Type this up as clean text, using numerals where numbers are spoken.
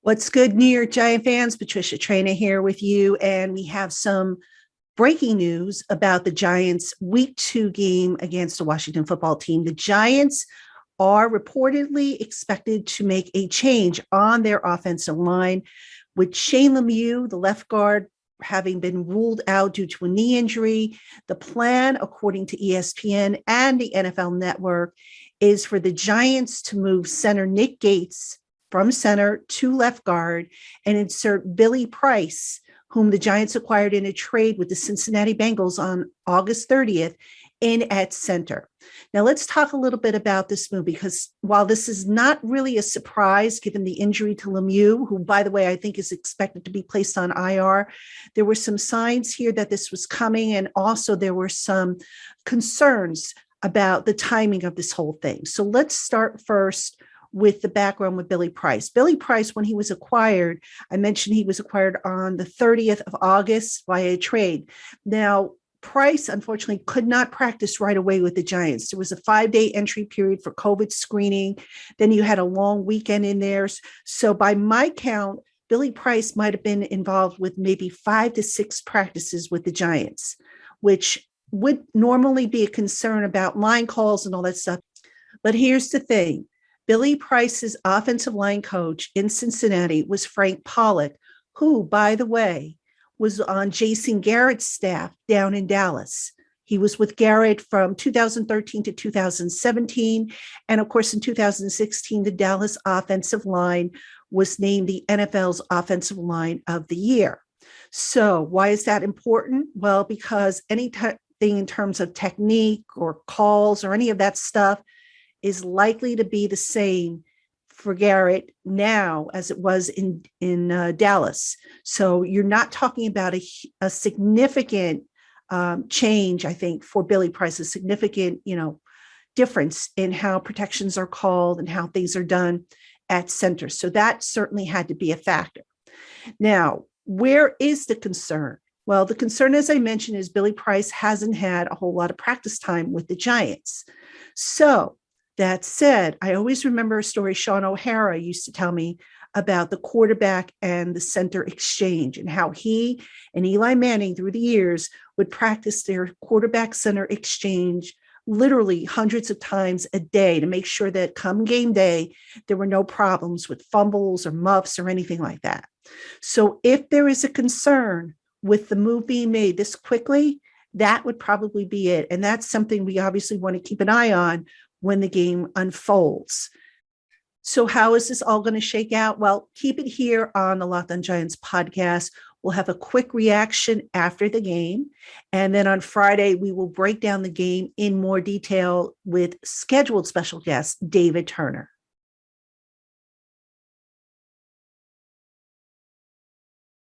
What's good, New York Giant fans? Patricia Traina here with you, and we have some breaking news about the Giants' Week 2 game against the Washington football team. The Giants are reportedly expected to make a change on their offensive line, with Shane Lemieux, the left guard, having been ruled out due to a knee injury. The plan, according to ESPN and the NFL Network, is for the Giants to move center Nick Gates from center to left guard and insert Billy Price, whom the Giants acquired in a trade with the Cincinnati Bengals on August 30th, in at center. Now, let's talk a little bit about this move, because while this is not really a surprise given the injury to Lemieux, who, by the way, I think is expected to be placed on IR, there were some signs here that this was coming, and also there were some concerns about the timing of this whole thing. So let's start first with the background with Billy Price. Billy Price, when he was acquired, I mentioned he was acquired on the 30th of August via a trade. Now, Price, unfortunately, could not practice right away with the Giants. There was a 5-day entry period for COVID screening. Then you had a long weekend in there. So by my count, Billy Price might have been involved with maybe 5 to 6 practices with the Giants, which would normally be a concern about line calls and all that stuff. But here's the thing. Billy Price's offensive line coach in Cincinnati was Frank Pollock, who, by the way, was on Jason Garrett's staff down in Dallas. He was with Garrett from 2013 to 2017. And of course, in 2016, the Dallas offensive line was named the NFL's Offensive Line of the Year. So why is that important? Well, because anything in terms of technique or calls or any of that stuff is likely to be the same for Garrett now as it was in Dallas. So you're not talking about a significant change, I think, for Billy Price, a significant, difference in how protections are called and how things are done at center. So that certainly had to be a factor. Now, where is the concern? Well, the concern, as I mentioned, is Billy Price hasn't had a whole lot of practice time with the Giants. So that said, I always remember a story Sean O'Hara used to tell me about the quarterback and the center exchange, and how he and Eli Manning through the years would practice their quarterback center exchange literally hundreds of times a day to make sure that come game day, there were no problems with fumbles or muffs or anything like that. So if there is a concern with the move being made this quickly, that would probably be it. And that's something we obviously want to keep an eye on when the game unfolds. So how is this all going to shake out? Well, keep it here on the Locked On Giants podcast. We'll have a quick reaction after the game. And then on Friday, we will break down the game in more detail with scheduled special guest, David Turner.